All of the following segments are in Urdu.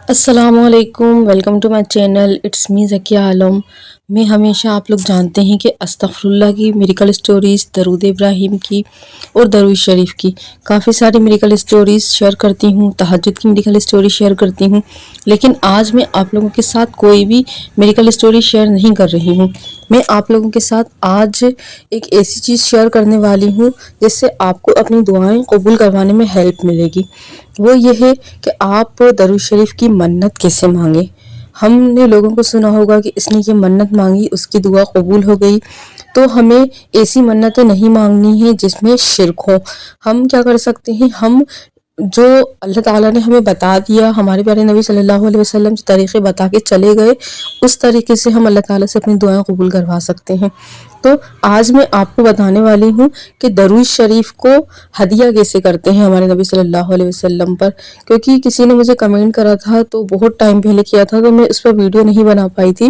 السلام علیکم، welcome to my channel, it's me Zakia Alam. میں ہمیشہ آپ لوگ جانتے ہیں کہ استغفر اللہ کی میریکل سٹوریز، درود ابراہیم کی اور درود شریف کی کافی ساری میریکل سٹوریز شیئر کرتی ہوں، تہجد کی میریکل سٹوری شیئر کرتی ہوں، لیکن آج میں آپ لوگوں کے ساتھ کوئی بھی میریکل سٹوری شیئر نہیں کر رہی ہوں۔ میں آپ لوگوں کے ساتھ آج ایک ایسی چیز شیئر کرنے والی ہوں جس سے آپ کو اپنی دعائیں قبول کروانے میں ہیلپ ملے گی۔ وہ یہ ہے کہ آپ درود شریف کی منت کیسے مانگیں۔ ہم نے لوگوں کو سنا ہوگا کہ اس نے یہ منت مانگی، اس کی دعا قبول ہو گئی، تو ہمیں ایسی منتیں نہیں مانگنی ہیں جس میں شرک ہو۔ ہم کیا کر سکتے ہیں، ہم جو اللہ تعالیٰ نے ہمیں بتا دیا، ہمارے پیارے نبی صلی اللہ علیہ وسلم جو طریقے بتا کے چلے گئے، اس طریقے سے ہم اللہ تعالیٰ سے اپنی دعائیں قبول کروا سکتے ہیں۔ تو آج میں آپ کو بتانے والی ہوں کہ درود شریف کو ہدیہ کیسے کرتے ہیں ہمارے نبی صلی اللہ علیہ وسلم پر، کیونکہ کسی نے مجھے کمنٹ کرا تھا، تو بہت ٹائم پہلے کیا تھا، تو میں اس پر ویڈیو نہیں بنا پائی تھی،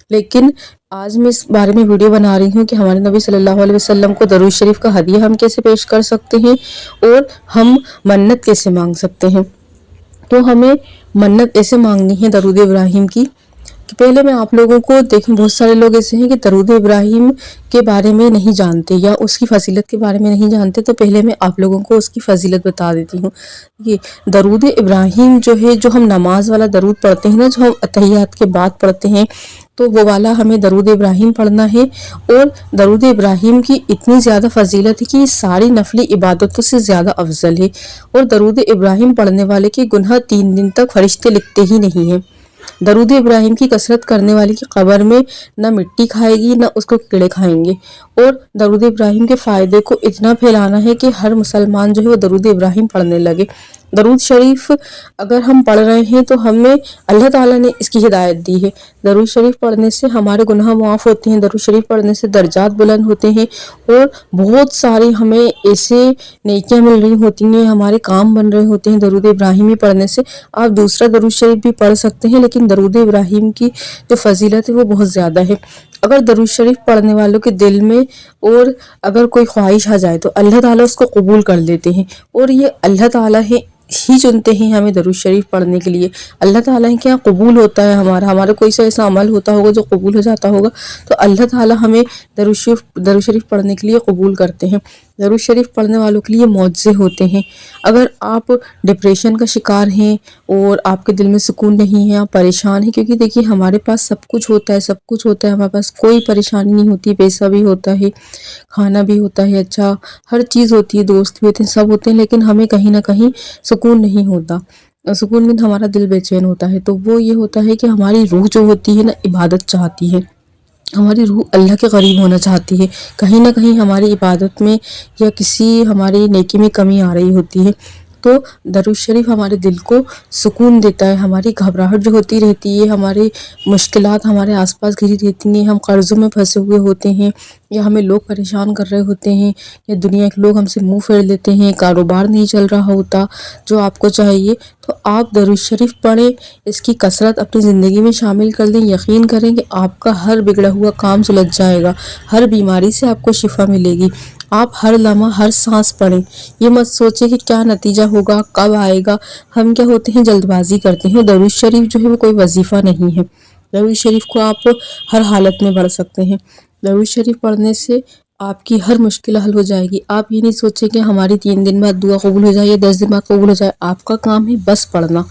لیکن آج میں اس بارے میں ویڈیو بنا رہی ہوں کہ ہمارے نبی صلی اللہ علیہ وسلم کو درود شریف کا ہدیہ ہم کیسے پیش کر سکتے ہیں اور ہم منت کیسے مانگ سکتے ہیں۔ تو ہمیں منت ایسے مانگنی ہے درود ابراہیم کی کہ پہلے میں آپ لوگوں کو دیکھیں، بہت سارے لوگ ایسے ہیں کہ درود ابراہیم کے بارے میں نہیں جانتے یا اس کی فضیلت کے بارے میں نہیں جانتے، تو پہلے میں آپ لوگوں کو اس کی فضیلت بتا دیتی ہوں۔ یہ درود ابراہیم جو ہے، جو ہم نماز والا درود پڑھتے ہیں نا، جو ہم اتحیات کے بعد پڑھتے ہیں، تو وہ والا ہمیں درود ابراہیم پڑھنا ہے۔ اور درود ابراہیم کی اتنی زیادہ فضیلت ہے کہ یہ ساری نفلی عبادتوں سے زیادہ افضل ہے، اور درود ابراہیم پڑھنے والے کے گناہ 3 دن تک فرشتے لکھتے ہی نہیں ہیں۔ درود ابراہیم کی کثرت کرنے والے کی قبر میں نہ مٹی کھائے گی، نہ اس کو کیڑے کھائیں گے۔ اور درود ابراہیم کے فائدے کو اتنا پھیلانا ہے کہ ہر مسلمان جو ہے وہ درود ابراہیم پڑھنے لگے۔ درود شریف اگر ہم پڑھ رہے ہیں تو ہمیں اللہ تعالیٰ نے اس کی ہدایت دی ہے۔ درود شریف پڑھنے سے ہمارے گناہ معاف ہوتے ہیں، درود شریف پڑھنے سے درجات بلند ہوتے ہیں، اور بہت ساری ہمیں ایسے نیکیاں مل رہی ہوتی ہیں، ہمارے کام بن رہے ہوتے ہیں درود ابراہیمی پڑھنے سے۔ آپ دوسرا درود شریف بھی پڑھ سکتے ہیں، لیکن درود ابراہیم کی جو فضیلت ہے وہ بہت زیادہ ہے۔ اگر درود شریف پڑھنے والوں کے دل میں اور اگر کوئی خواہش آ جائے تو اللہ تعالیٰ اس کو قبول کر لیتے ہیں، اور یہ اللہ تعالیٰ ہی چنتے ہیں ہمیں درود شریف پڑھنے کے لیے۔ اللہ تعالیٰ کے یہاں قبول ہوتا ہے ہمارا کوئی سا ایسا عمل ہوتا ہوگا جو قبول ہو جاتا ہوگا، تو اللہ تعالیٰ ہمیں درود شریف پڑھنے کے لیے قبول کرتے ہیں۔ درود شریف پڑھنے والوں کے لیے معجزے ہوتے ہیں۔ اگر آپ ڈپریشن کا شکار ہیں اور آپ کے دل میں سکون نہیں ہے، آپ پریشان ہیں، کیونکہ دیکھیے ہمارے پاس سب کچھ ہوتا ہے، ہمارے پاس کوئی پریشانی نہیں ہوتی، پیسہ بھی ہوتا ہے، کھانا بھی ہوتا ہے، اچھا ہر چیز ہوتی ہے، دوست بھی ہوتے ہیں، سب ہوتے ہیں، لیکن ہمیں کہیں نہ کہیں سکون نہیں ہوتا۔ سکون میں ہمارا دل بے چین ہوتا ہے، تو وہ یہ ہوتا ہے کہ ہماری روح جو ہوتی ہے نا، عبادت چاہتی ہے، ہماری روح اللہ کے قریب ہونا چاہتی ہے، کہیں نہ کہیں ہماری عبادت میں یا کسی ہماری نیکی میں کمی آ رہی ہوتی ہے۔ تو درود شریف ہمارے دل کو سکون دیتا ہے، ہماری گھبراہٹ جو ہوتی رہتی ہے، ہماری مشکلات ہمارے آس پاس گھری رہتی ہیں، ہم قرضوں میں پھنسے ہوئے ہوتے ہیں، یا ہمیں لوگ پریشان کر رہے ہوتے ہیں، یا دنیا کے لوگ ہم سے منہ پھیر لیتے ہیں، کاروبار نہیں چل رہا ہوتا جو آپ کو چاہیے، تو آپ درود شریف پڑھیں، اس کی کثرت اپنی زندگی میں شامل کر لیں، یقین کریں کہ آپ کا ہر بگڑا ہوا کام سلجھ جائے گا، ہر بیماری سے آپ کو شفا ملے گی۔ آپ ہر لمحہ ہر سانس پڑھیں، یہ مت سوچیں کہ کیا نتیجہ ہوگا، کب آئے گا۔ ہم کیا ہوتے ہیں، جلد بازی کرتے ہیں۔ درود شریف جو ہے وہ کوئی وظیفہ نہیں ہے، درود شریف کو آپ ہر حالت میں پڑھ سکتے ہیں۔ درود شریف پڑھنے سے آپ کی ہر مشکل حل ہو جائے گی۔ آپ یہ نہیں سوچیں کہ ہماری 3 دن بعد دعا قبول ہو جائے یا 10 دن بعد قبول ہو جائے، آپ کا کام ہے بس پڑھنا۔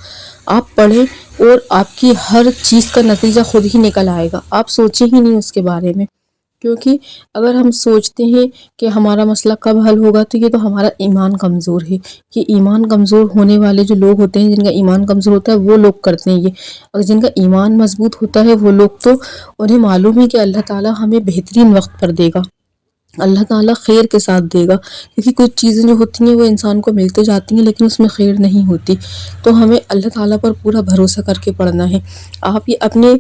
آپ پڑھیں اور آپ کی ہر چیز کا نتیجہ خود ہی نکل آئے گا، آپ سوچیں ہی نہیں اس کے بارے میں، کیونکہ اگر ہم سوچتے ہیں کہ ہمارا مسئلہ کب حل ہوگا، تو یہ تو ہمارا ایمان کمزور ہے۔ کہ ایمان کمزور ہونے والے جو لوگ ہوتے ہیں، جن کا ایمان کمزور ہوتا ہے، وہ لوگ کرتے ہیں یہ، اور جن کا ایمان مضبوط ہوتا ہے وہ لوگ تو انہیں معلوم ہے کہ اللہ تعالیٰ ہمیں بہترین وقت پر دے گا، اللہ تعالیٰ خیر کے ساتھ دے گا، کیونکہ کچھ چیزیں جو ہوتی ہیں وہ انسان کو ملتے جاتی ہیں لیکن اس میں خیر نہیں ہوتی، تو ہمیں اللہ تعالیٰ پر پورا بھروسہ کر کے پڑھنا ہے۔ آپ یہ اپنے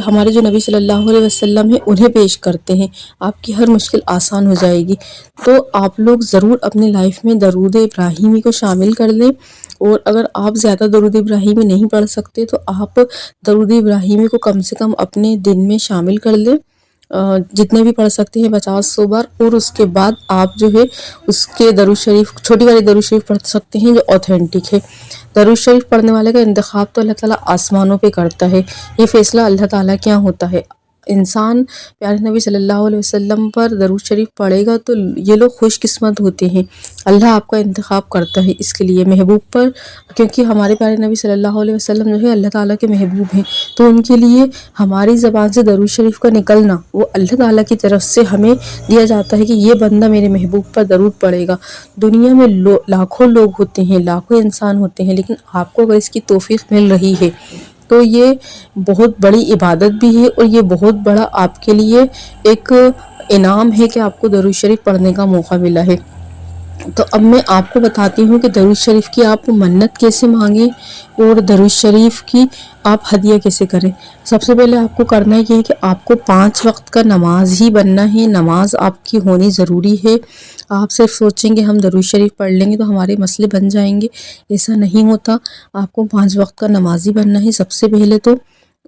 ہمارے جو نبی صلی اللہ علیہ وسلم ہیں انہیں پیش کرتے ہیں، آپ کی ہر مشکل آسان ہو جائے گی۔ تو آپ لوگ ضرور اپنے لائف میں درود ابراہیمی کو شامل کر لیں، اور اگر آپ زیادہ درود ابراہیمی نہیں پڑھ سکتے تو آپ درود ابراہیمی کو کم سے کم اپنے دن میں شامل کر لیں، جتنے بھی پڑھ سکتے ہیں 50-100 بار، اور اس کے بعد آپ جو ہے اس کے درود شریف، چھوٹی والی درود شریف پڑھ سکتے ہیں جو اوتھینٹک ہے۔ درود شریف پڑھنے والے کا انتخاب تو اللہ تعالیٰ آسمانوں پہ کرتا ہے، یہ فیصلہ اللہ تعالیٰ کے یہاں ہوتا ہے۔ انسان پیارے نبی صلی اللہ علیہ وسلم پر درود شریف پڑھے گا تو یہ لوگ خوش قسمت ہوتے ہیں، اللہ آپ کا انتخاب کرتا ہے اس کے لیے محبوب پر، کیونکہ ہمارے پیارے نبی صلی اللہ علیہ وسلم جو ہے اللہ تعالیٰ کے محبوب ہیں، تو ان کے لیے ہماری زبان سے درود شریف کا نکلنا وہ اللہ تعالیٰ کی طرف سے ہمیں دیا جاتا ہے کہ یہ بندہ میرے محبوب پر درود پڑھے گا۔ دنیا میں لاکھوں لوگ ہوتے ہیں، لاکھوں انسان ہوتے ہیں، لیکن آپ کو اگر اس کی توفیق مل رہی ہے تو یہ بہت بڑی عبادت بھی ہے، اور یہ بہت بڑا آپ کے لیے ایک انعام ہے کہ آپ کو درود شریف پڑھنے کا موقع ملا ہے۔ تو اب میں آپ کو بتاتی ہوں کہ درود شریف کی آپ منت کیسے مانگیں اور درود شریف کی آپ ہدیہ کیسے کریں۔ سب سے پہلے آپ کو کرنا یہ ہے کہ آپ کو 5 وقت کا نماز ہی بننا ہے، نماز آپ کی ہونی ضروری ہے۔ آپ صرف سوچیں گے ہم درود شریف پڑھ لیں گے تو ہمارے مسئلے بن جائیں گے، ایسا نہیں ہوتا۔ آپ کو 5 وقت کا نمازی بننا ہے سب سے پہلے تو،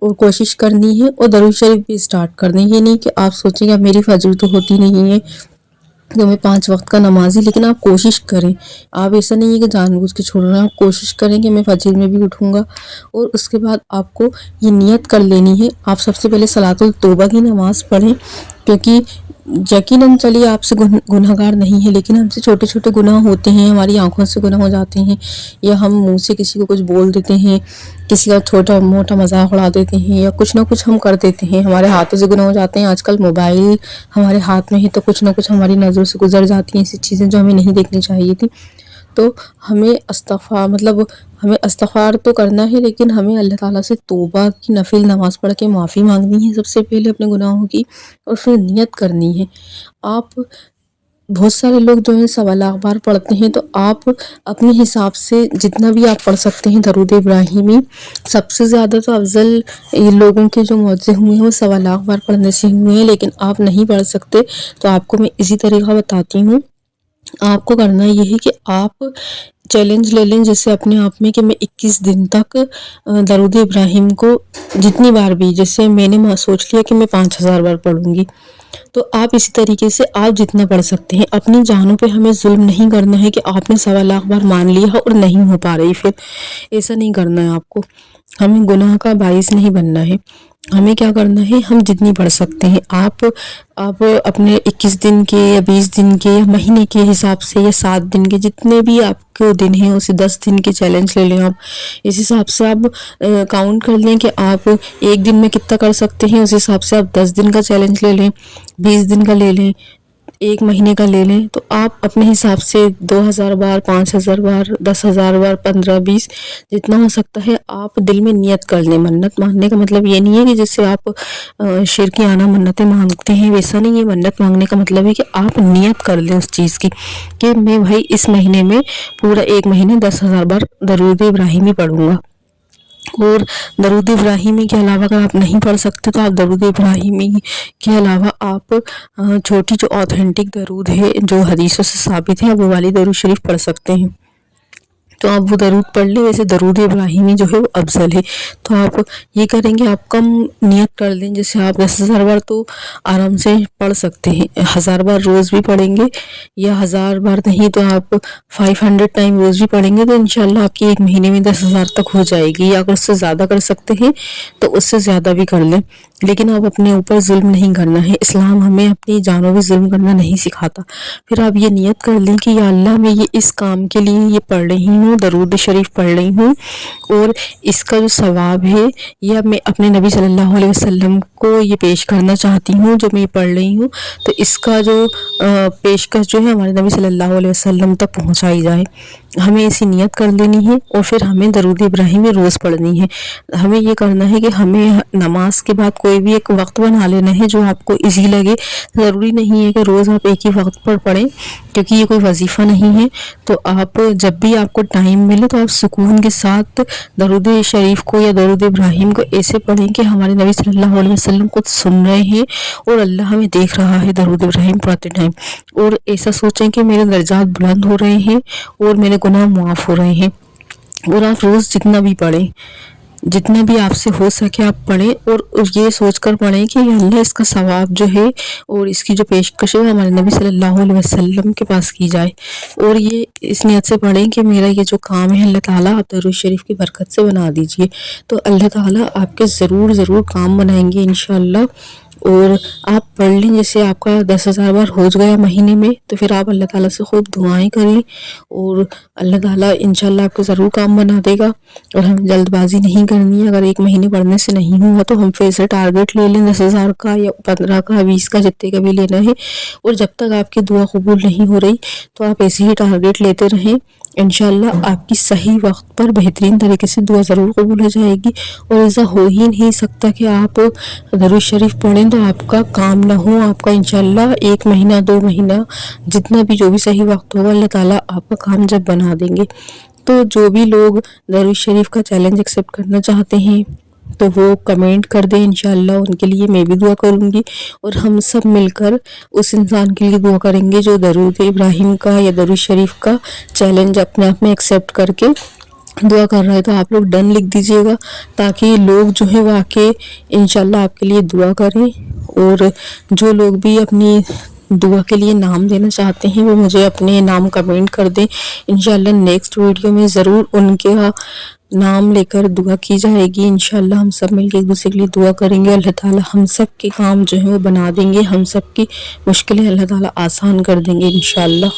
اور کوشش کرنی ہے، اور درود شریف بھی اسٹارٹ کرنی ہے۔ یہ نہیں کہ آپ سوچیں گے اب میری فجر تو ہوتی نہیں ہے تو میں 5 وقت کا نمازی، لیکن آپ کوشش کریں، آپ ایسا نہیں ہے کہ جان بوجھ کے چھوڑ رہے ہیں، آپ کوشش کریں کہ میں فجر میں بھی اٹھوں گا۔ اور اس کے بعد آپ کو یہ نیت کر لینی ہے، آپ سب سے پہلے صلاۃ التوبہ کی نماز پڑھیں، کیونکہ یقیناً چلیے آپ سے گناہ گار نہیں ہے، لیکن ہم سے چھوٹے چھوٹے گناہ ہوتے ہیں، ہماری آنکھوں سے گناہ ہو جاتے ہیں، یا ہم منہ سے کسی کو کچھ بول دیتے ہیں، کسی کا چھوٹا موٹا مذاق اڑا دیتے ہیں، یا کچھ نہ کچھ ہم کر دیتے ہیں، ہمارے ہاتھوں سے گناہ ہو جاتے ہیں۔ آج کل موبائل ہمارے ہاتھ میں ہے تو کچھ نہ کچھ ہماری نظروں سے گزر جاتی ہیں ایسی چیزیں جو ہمیں نہیں دیکھنی چاہیے تھی۔ تو ہمیں استغفار تو کرنا ہے، لیکن ہمیں اللہ تعالیٰ سے توبہ کی نفل نماز پڑھ کے معافی مانگنی ہے سب سے پہلے اپنے گناہوں کی، اور پھر نیت کرنی ہے۔ آپ بہت سارے لوگ جو ہیں 1.25 بار پڑھتے ہیں، تو آپ اپنے حساب سے جتنا بھی آپ پڑھ سکتے ہیں درود ابراہیمی، سب سے زیادہ تو افضل لوگوں کے جو معجزے ہوئے ہیں وہ 1.25 بار پڑھنے سے ہوئے ہیں، لیکن آپ نہیں پڑھ سکتے تو آپ کو میں اسی طریقہ بتاتی ہوں۔ آپ کو کرنا یہ ہے کہ آپ چیلنج لے لیں جیسے اپنے آپ میں کہ میں 21 دن تک درود ابراہیم کو جتنی بار بھی، جیسے میں نے سوچ لیا کہ میں 5000 بار پڑھوں گی، تو آپ اسی طریقے سے آپ جتنا پڑھ سکتے ہیں۔ اپنی جانوں پہ ہمیں ظلم نہیں کرنا ہے کہ آپ نے 1.25 بار مان لیا اور نہیں ہو پا رہی، پھر ایسا نہیں کرنا ہے آپ کو، ہمیں گناہ کا باعث نہیں بننا ہے۔ ہمیں کیا کرنا ہے، ہم جتنی پڑھ سکتے ہیں، آپ اپنے 21 دن کے یا 20 دن کے یا مہینے کے حساب سے یا 7 دن کے جتنے بھی آپ کو دن ہیں، اسے 10 دن کے چیلنج لے لیں۔ آپ اس حساب سے آپ کاؤنٹ کر لیں کہ آپ ایک دن میں کتنا کر سکتے ہیں، اس حساب سے آپ 10 دن کا چیلنج لے لیں، 20 دن کا لے لیں، ایک مہینے کا لے لیں۔ تو آپ اپنے حساب سے 2000 بار، 5000 بار، 10,000 بار، 15-20 جتنا ہو سکتا ہے آپ دل میں نیت کر لیں۔ منت مانگنے کا مطلب یہ نہیں ہے کہ جیسے آپ شرکیانہ منتیں مانگتے ہیں ویسا نہیں ہے، منت مانگنے کا مطلب ہے کہ آپ نیت کر لیں اس چیز کی کہ میں بھائی اس مہینے میں پورا ایک مہینے 10,000 بار درود ابراہیمی پڑھوں گا۔ اور درود ابراہیمی کے علاوہ اگر آپ نہیں پڑھ سکتے تو آپ درود ابراہیمی کے علاوہ آپ چھوٹی جو اوتھینٹک درود ہے جو حدیثوں سے ثابت ہے، وہ والی درود شریف پڑھ سکتے ہیں، تو آپ وہ درود پڑھ لیں۔ ویسے درود ابراہیمی جو ہے وہ افضل ہے، تو آپ یہ کریں گے، آپ کم نیت کر لیں، جیسے آپ 10,000 بار تو آرام سے پڑھ سکتے ہیں، 1000 بار روز بھی پڑھیں گے، یا 1000 بار نہیں تو آپ 500 ٹائم روز بھی پڑھیں گے، تو انشاءاللہ آپ کی ایک مہینے میں 10,000 تک ہو جائے گی، یا اگر اس سے زیادہ کر سکتے ہیں تو اس سے زیادہ بھی کر لیں، لیکن آپ اپنے اوپر ظلم نہیں کرنا ہے۔ اسلام ہمیں اپنی جانوں پہ ظلم کرنا نہیں سکھاتا۔ پھر آپ یہ نیت کر لیں کہ یا اللہ میں یہ اس کام کے لیے یہ پڑھ رہی ہوں، درود شریف پڑھ رہی ہوں، اور اس کا جو ثواب ہے یا میں اپنے نبی صلی اللہ علیہ وسلم کو یہ پیش کرنا چاہتی ہوں جو میں پڑھ رہی ہوں، تو اس کا جو پیشکش جو ہے ہمارے نبی صلی اللہ علیہ وسلم تک پہنچائی جائے۔ ہمیں ایسی نیت کر لینی ہے، اور پھر ہمیں درود ابراہیمی روز پڑھنی ہے۔ ہمیں یہ کرنا ہے کہ ہمیں نماز کے بعد کوئی بھی ایک وقت بنا لینا ہے جو آپ کو ایزی لگے، ضروری نہیں ہے کہ روز آپ ایک ہی وقت پر پڑھیں، کیونکہ یہ کوئی وظیفہ نہیں ہے۔ تو آپ جب بھی آپ کو ٹائم ملے تو آپ سکون کے ساتھ درود شریف کو یا درود ابراہیم کو ایسے پڑھیں کہ ہمارے نبی صلی اللہ علیہ وسلم خود سن رہے ہیں اور اللہ ہمیں دیکھ رہا ہے درود ابراہیم پڑھتے ٹائم، اور ایسا سوچیں کہ میرے درجات بلند ہو رہے ہیں اور میرے گناہ معاف ہو رہے ہیں۔ اور آپ روز جتنا بھی پڑھیں، جتنا بھی آپ سے ہو سکے آپ پڑھیں، اور یہ سوچ کر پڑھیں کہ اللہ اس کا ثواب جو ہے اور اس کی جو پیشکش ہے ہمارے نبی صلی اللہ علیہ وسلم کے پاس کی جائے، اور یہ اس نیت سے پڑھیں کہ میرا یہ جو کام ہے اللہ تعالیٰ آپ درود شریف کی برکت سے بنا دیجئے، تو اللہ تعالیٰ آپ کے ضرور کام بنائیں گے انشاءاللہ۔ اور آپ پڑھ لیں، جیسے آپ کا 10,000 بار ہو گیا مہینے میں، تو پھر آپ اللہ تعالیٰ سے خوب دعائیں کریں، اور اللہ تعالیٰ انشاءاللہ آپ کو ضرور کام بنا دے گا۔ اور ہمیں جلد بازی نہیں کرنی ہے، اگر ایک مہینے پڑھنے سے نہیں ہوا تو ہم پھر سے ٹارگٹ لے لیں 10,000 کا یا 15 کا 20 کا، جتنے کا بھی لینا ہے، اور جب تک آپ کی دعا قبول نہیں ہو رہی تو آپ ایسے ہی ٹارگٹ لیتے رہیں، انشاءاللہ آپ کی صحیح وقت پر بہترین طریقے سے دعا ضرور قبول ہو جائے گی۔ اور ایسا ہو ہی نہیں سکتا کہ آپ درود شریف پڑھیں تو آپ کا کام نہ ہو، آپ کا انشاءاللہ 1 مہینہ 2 مہینہ جتنا بھی جو بھی صحیح وقت ہوگا اللہ تعالیٰ آپ کا کام جب بنا دیں گے۔ تو جو بھی لوگ درود شریف کا چیلنج ایکسیپٹ کرنا چاہتے ہیں تو وہ کمنٹ کر دیں، انشاءاللہ ان کے لیے میں بھی دعا کروں گی، اور ہم سب مل کر اس انسان کے لیے دعا کریں گے جو درود ابراہیم کا یا درود شریف کا چیلنج اپنے آپ میں ایکسیپٹ کر کے دعا کر رہا ہے۔ تو آپ لوگ ڈن لکھ دیجئے گا تاکہ لوگ جو ہے وہ آ کے انشاءاللہ آپ کے لیے دعا کریں، اور جو لوگ بھی اپنی دعا کے لیے نام دینا چاہتے ہیں وہ مجھے اپنے نام کمنٹ کر دیں، انشاءاللہ نیکسٹ ویڈیو میں ضرور ان کے نام لے کر دعا کی جائے گی۔ انشاءاللہ ہم سب مل کے ایک دوسرے کے لیے دعا کریں گے، اللہ تعالیٰ ہم سب کے کام جو ہیں وہ بنا دیں گے، ہم سب کی مشکلیں اللہ تعالیٰ آسان کر دیں گے انشاءاللہ۔